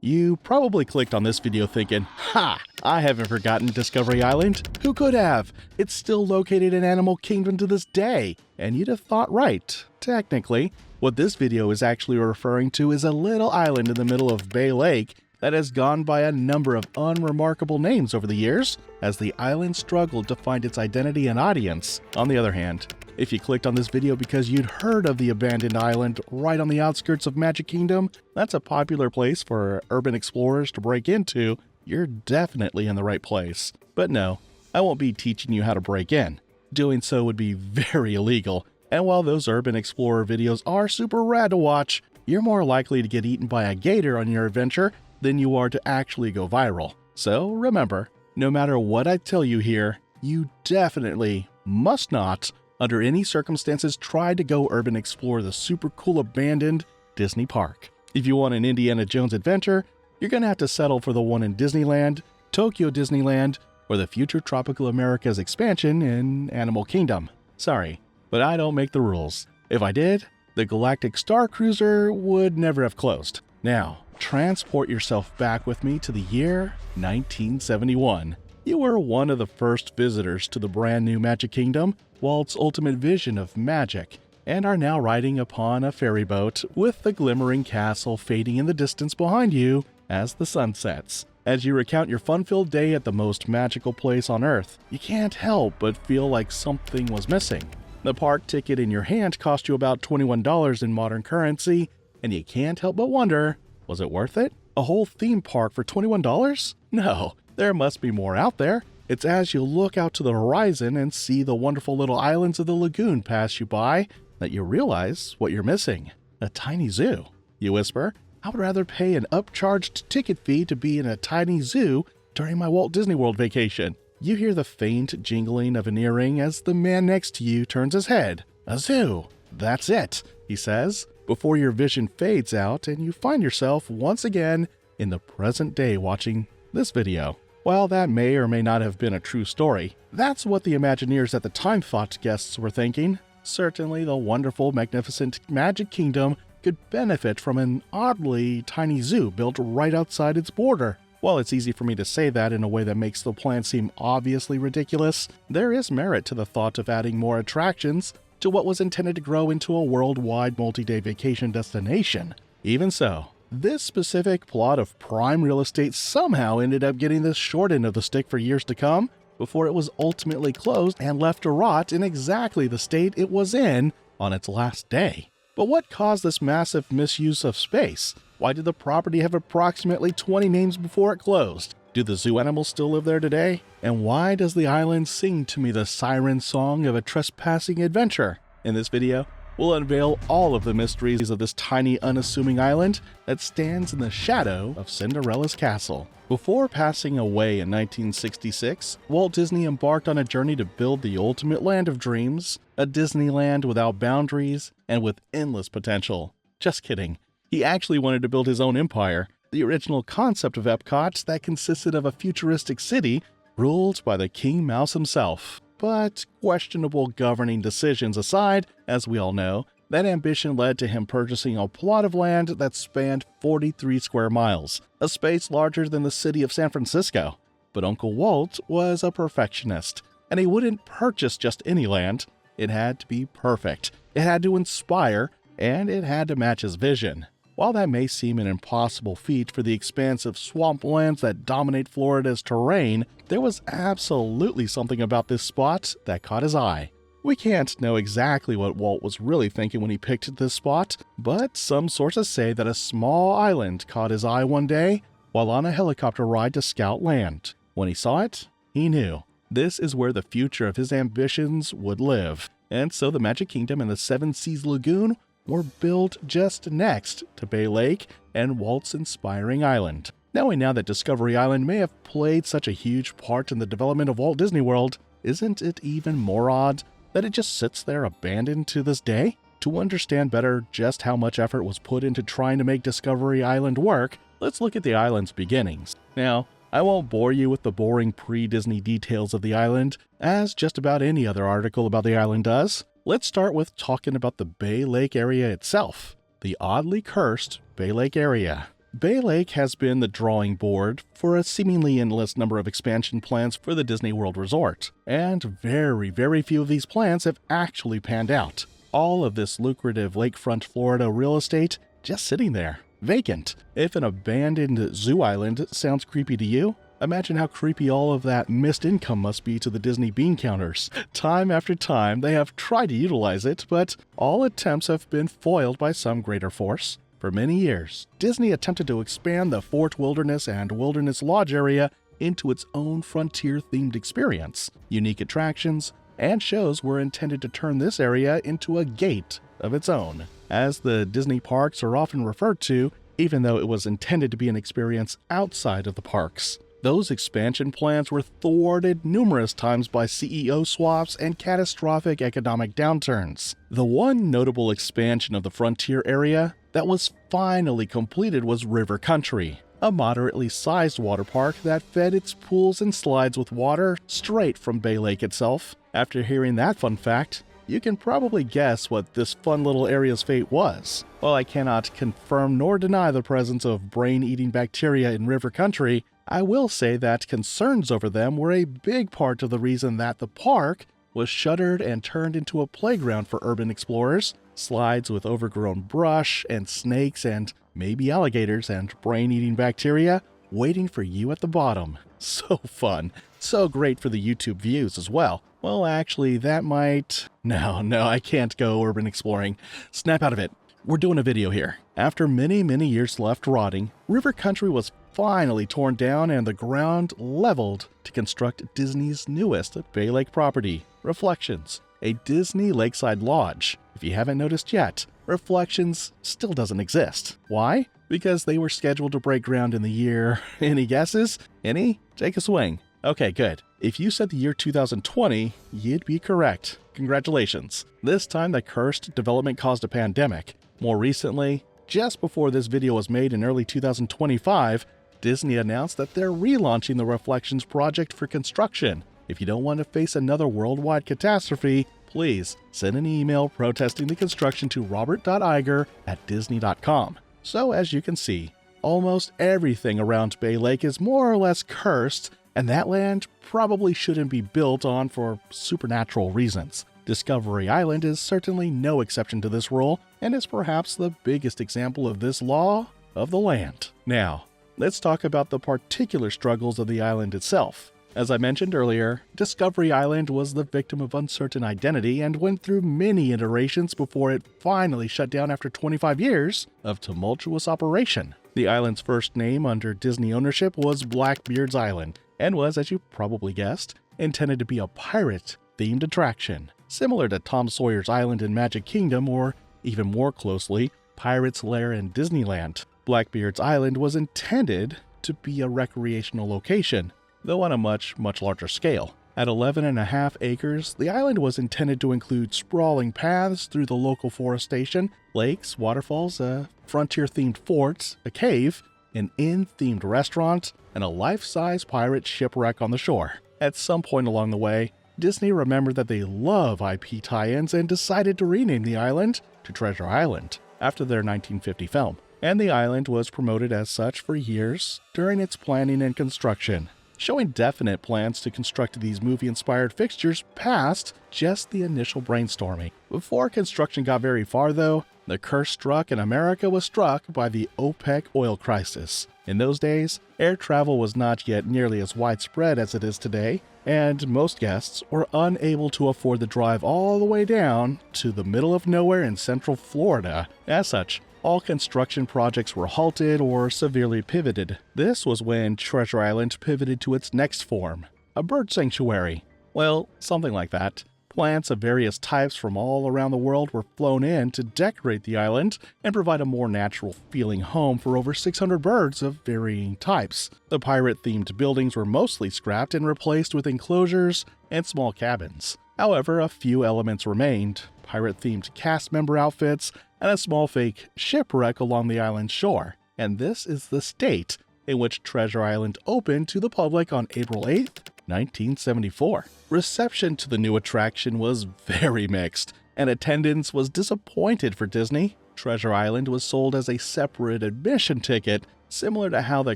You probably clicked on this video thinking, "Ha! I haven't forgotten Discovery Island. Who could have? It's still located in Animal Kingdom to this day." And you'd have thought right, technically. What this video is actually referring to is a little island in the middle of Bay Lake that has gone by a number of unremarkable names over the years, as the island struggled to find its identity and audience. On the other hand, if you clicked on this video because you'd heard of the abandoned island right on the outskirts of Magic Kingdom, that's a popular place for urban explorers to break into, you're definitely in the right place. But no, I won't be teaching you how to break in. Doing so would be very illegal, and while those urban explorer videos are super rad to watch, you're more likely to get eaten by a gator on your adventure than you are to actually go viral. So remember, no matter what I tell you here, you definitely must not, under any circumstances, try to go urban explore the super cool abandoned Disney park. If you want an Indiana Jones adventure, you're gonna have to settle for the one in Disneyland, Tokyo Disneyland, or the future Tropical America's expansion in Animal Kingdom. Sorry, but I don't make the rules. If I did, the Galactic Star Cruiser would never have closed. Now, transport yourself back with me to the year 1971. You were one of the first visitors to the brand new Magic Kingdom, Walt's ultimate vision of magic, and are now riding upon a ferry boat with the glimmering castle fading in the distance behind you as the sun sets. As you recount your fun-filled day at the most magical place on Earth, you can't help but feel like something was missing. The park ticket in your hand cost you about $21 in modern currency, and you can't help but wonder, was it worth it? A whole theme park for $21? No, there must be more out there. It's as you look out to the horizon and see the wonderful little islands of the lagoon pass you by that you realize what you're missing. A tiny zoo. You whisper, "I would rather pay an upcharged ticket fee to be in a tiny zoo during my Walt Disney World vacation." You hear the faint jingling of an earring as the man next to you turns his head. "A zoo. That's it," he says, before your vision fades out and you find yourself once again in the present day watching this video. While that may or may not have been a true story, that's what the Imagineers at the time thought guests were thinking. Certainly the wonderful, magnificent Magic Kingdom could benefit from an oddly tiny zoo built right outside its border. While it's easy for me to say that in a way that makes the plan seem obviously ridiculous, there is merit to the thought of adding more attractions to what was intended to grow into a worldwide multi-day vacation destination. Even so, this specific plot of prime real estate somehow ended up getting the short end of the stick for years to come, before it was ultimately closed and left to rot in exactly the state it was in on its last day. But what caused this massive misuse of space? Why did the property have approximately 20 names before it closed? Do the zoo animals still live there today? And why does the island sing to me the siren song of a trespassing adventure? In this video, we'll unveil all of the mysteries of this tiny, unassuming island that stands in the shadow of Cinderella's castle. Before passing away in 1966, Walt Disney embarked on a journey to build the ultimate land of dreams, a Disneyland without boundaries and with endless potential. Just kidding. He actually wanted to build his own empire, the original concept of Epcot that consisted of a futuristic city ruled by the King Mouse himself. But questionable governing decisions aside, as we all know, that ambition led to him purchasing a plot of land that spanned 43 square miles, a space larger than the city of San Francisco. But Uncle Walt was a perfectionist, and he wouldn't purchase just any land. It had to be perfect, it had to inspire, and it had to match his vision. While that may seem an impossible feat for the expansive swamplands that dominate Florida's terrain, there was absolutely something about this spot that caught his eye. We can't know exactly what Walt was really thinking when he picked this spot, but some sources say that a small island caught his eye one day while on a helicopter ride to scout land. When he saw it, he knew this is where the future of his ambitions would live. And so the Magic Kingdom and the Seven Seas Lagoon were built just next to Bay Lake and Walt's inspiring island. Knowing now that Discovery Island may have played such a huge part in the development of Walt Disney World, isn't it even more odd that it just sits there abandoned to this day? To understand better just how much effort was put into trying to make Discovery Island work, let's look at the island's beginnings. Now, I won't bore you with the boring pre-Disney details of the island, as just about any other article about the island does. Let's start with talking about the Bay Lake area itself, the oddly cursed Bay Lake area. Bay Lake has been the drawing board for a seemingly endless number of expansion plans for the Disney World Resort, and very few of these plans have actually panned out. All of this lucrative lakefront Florida real estate just sitting there, vacant. If an abandoned zoo island sounds creepy to you, imagine how creepy all of that missed income must be to the Disney bean counters. Time after time, they have tried to utilize it, but all attempts have been foiled by some greater force. For many years, Disney attempted to expand the Fort Wilderness and Wilderness Lodge area into its own frontier-themed experience. Unique attractions and shows were intended to turn this area into a gate of its own. As the Disney parks are often referred to, even though it was intended to be an experience outside of the parks. Those expansion plans were thwarted numerous times by CEO swaps and catastrophic economic downturns. The one notable expansion of the frontier area that was finally completed was River Country, a moderately sized water park that fed its pools and slides with water straight from Bay Lake itself. After hearing that fun fact, you can probably guess what this fun little area's fate was. While I cannot confirm nor deny the presence of brain-eating bacteria in River Country, I will say that concerns over them were a big part of the reason that the park was shuttered and turned into a playground for urban explorers. Slides with overgrown brush and snakes and maybe alligators and brain-eating bacteria waiting for you at the bottom. So fun. So great for the YouTube views as well. Well, actually, that might... No, I can't go urban exploring. Snap out of it. We're doing a video here. After many years left rotting, River Country was finally torn down and the ground leveled to construct Disney's newest Bay Lake property, Reflections, a Disney lakeside lodge. If you haven't noticed yet, Reflections still doesn't exist. Why? Because they were scheduled to break ground in the year... Any guesses? Any? Take a swing. Okay, good. If you said the year 2020, you'd be correct. Congratulations. This time the cursed development caused a pandemic. More recently, just before this video was made in early 2025, Disney announced that they're relaunching the Reflections project for construction. If you don't want to face another worldwide catastrophe, please send an email protesting the construction to robert.iger@disney.com. So as you can see, almost everything around Bay Lake is more or less cursed, and that land probably shouldn't be built on for supernatural reasons. Discovery Island is certainly no exception to this rule, and is perhaps the biggest example of this law of the land. Now, let's talk about the particular struggles of the island itself. As I mentioned earlier, Discovery Island was the victim of uncertain identity and went through many iterations before it finally shut down after 25 years of tumultuous operation. The island's first name under Disney ownership was Blackbeard's Island, and was, as you probably guessed, intended to be a pirate-themed attraction, similar to Tom Sawyer's Island in Magic Kingdom, or even more closely, Pirate's Lair in Disneyland. Blackbeard's Island was intended to be a recreational location, though on a much larger scale. At 11.5 acres, the island was intended to include sprawling paths through the local forestation, lakes, waterfalls, a frontier-themed fort, a cave, an inn-themed restaurant, and a life-size pirate shipwreck on the shore. At some point along the way, Disney remembered that they love IP tie-ins and decided to rename the island to Treasure Island after their 1950 film, and the island was promoted as such for years during its planning and construction, showing definite plans to construct these movie-inspired fixtures past just the initial brainstorming. Before construction got very far though, the curse struck and America was struck by the OPEC oil crisis. In those days, air travel was not yet nearly as widespread as it is today, and most guests were unable to afford the drive all the way down to the middle of nowhere in central Florida. As such, all construction projects were halted or severely pivoted. This was when Treasure Island pivoted to its next form, a bird sanctuary. Well, something like that. Plants of various types from all around the world were flown in to decorate the island and provide a more natural-feeling home for over 600 birds of varying types. The pirate-themed buildings were mostly scrapped and replaced with enclosures and small cabins. However, a few elements remained: pirate-themed cast member outfits and a small fake shipwreck along the island's shore. And this is the state in which Treasure Island opened to the public on April 8th, 1974. Reception to the new attraction was very mixed, and attendance was disappointed for Disney. Treasure Island was sold as a separate admission ticket, similar to how the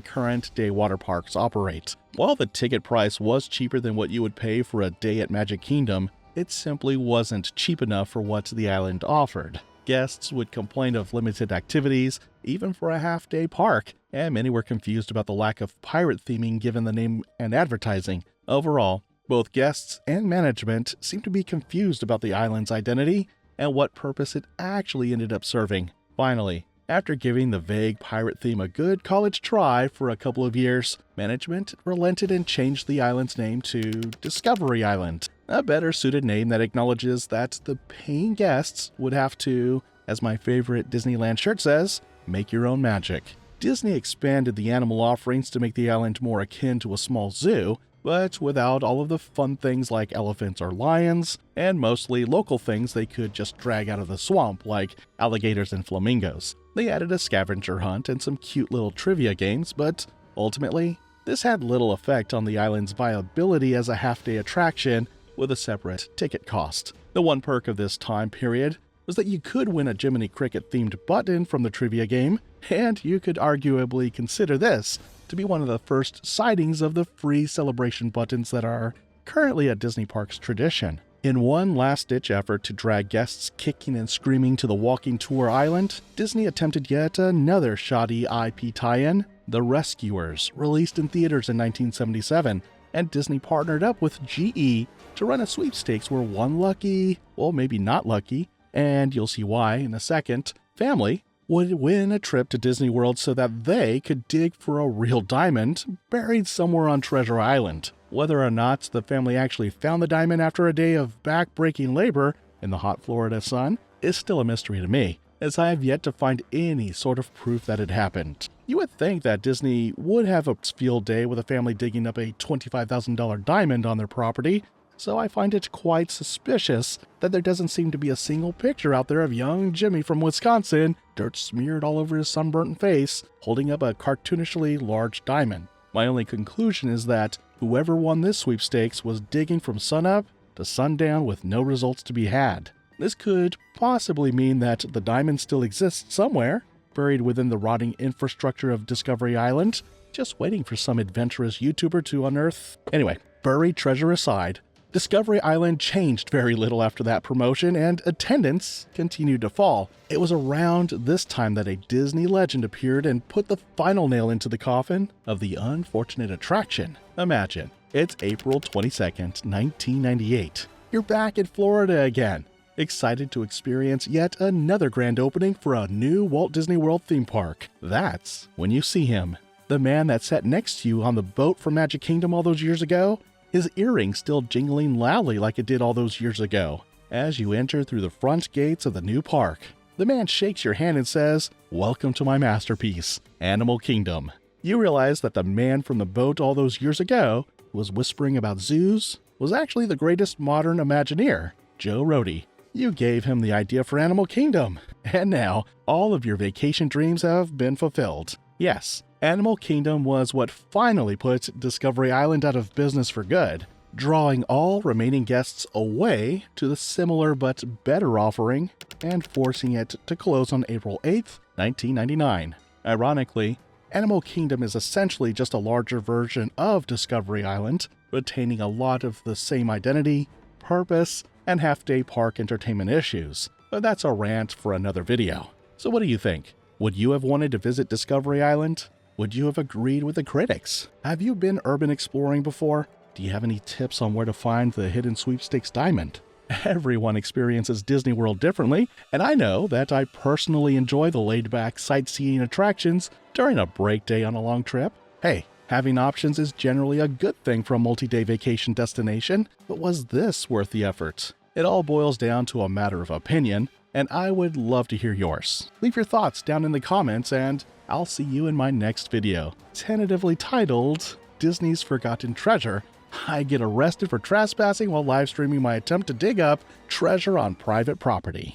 current day water parks operate. While the ticket price was cheaper than what you would pay for a day at Magic Kingdom, it simply wasn't cheap enough for what the island offered. Guests would complain of limited activities, even for a half-day park, and many were confused about the lack of pirate theming given the name and advertising. Overall, both guests and management seemed to be confused about the island's identity and what purpose it actually ended up serving. Finally, after giving the vague pirate theme a good college try for a couple of years, management relented and changed the island's name to Discovery Island, a better suited name that acknowledges that the paying guests would have to, as my favorite Disneyland shirt says, make your own magic. Disney expanded the animal offerings to make the island more akin to a small zoo, but without all of the fun things like elephants or lions, and mostly local things they could just drag out of the swamp like alligators and flamingos. They added a scavenger hunt and some cute little trivia games, but ultimately, this had little effect on the island's viability as a half-day attraction with a separate ticket cost. The one perk of this time period was that you could win a Jiminy Cricket-themed button from the trivia game, and you could arguably consider this to be one of the first sightings of the free celebration buttons that are currently a Disney parks tradition. In one last-ditch effort to drag guests kicking and screaming to the walking tour island, Disney attempted yet another shoddy IP tie-in, The Rescuers, released in theaters in 1977, and Disney partnered up with GE to run a sweepstakes where one lucky, well maybe not lucky, and you'll see why in a second, family would win a trip to Disney World so that they could dig for a real diamond buried somewhere on Treasure Island. Whether or not the family actually found the diamond after a day of back-breaking labor in the hot Florida sun is still a mystery to me, as I have yet to find any sort of proof that it happened. You would think that Disney would have a field day with a family digging up a $25,000 diamond on their property, so I find it quite suspicious that there doesn't seem to be a single picture out there of young Jimmy from Wisconsin, dirt smeared all over his sunburnt face, holding up a cartoonishly large diamond. My only conclusion is that whoever won this sweepstakes was digging from sunup to sundown with no results to be had. This could possibly mean that the diamond still exists somewhere, buried within the rotting infrastructure of Discovery Island, just waiting for some adventurous YouTuber to unearth. Anyway, buried treasure aside, Discovery Island changed very little after that promotion, and attendance continued to fall. It was around this time that a Disney legend appeared and put the final nail into the coffin of the unfortunate attraction. Imagine, it's April 22nd, 1998. You're back in Florida again, excited to experience yet another grand opening for a new Walt Disney World theme park. That's when you see him. The man that sat next to you on the boat from Magic Kingdom all those years ago, his earring still jingling loudly like it did all those years ago. As you enter through the front gates of the new park, the man shakes your hand and says, "Welcome to my masterpiece, Animal Kingdom." You realize that the man from the boat all those years ago, who was whispering about zoos, was actually the greatest modern Imagineer, Joe Rohde. You gave him the idea for Animal Kingdom, and now all of your vacation dreams have been fulfilled. Yes, Animal Kingdom was what finally put Discovery Island out of business for good, drawing all remaining guests away to the similar but better offering and forcing it to close on April 8th, 1999. Ironically, Animal Kingdom is essentially just a larger version of Discovery Island, retaining a lot of the same identity, purpose, and half-day park entertainment issues. But that's a rant for another video. So what do you think? Would you have wanted to visit Discovery Island? Would you have agreed with the critics? Have you been urban exploring before? Do you have any tips on where to find the hidden sweepstakes diamond? Everyone experiences Disney World differently, and I know that I personally enjoy the laid-back sightseeing attractions during a break day on a long trip. Hey, having options is generally a good thing for a multi-day vacation destination, but was this worth the effort? It all boils down to a matter of opinion, and I would love to hear yours. Leave your thoughts down in the comments, and I'll see you in my next video, tentatively titled Disney's Forgotten Treasure. I get arrested for trespassing while live streaming my attempt to dig up treasure on private property.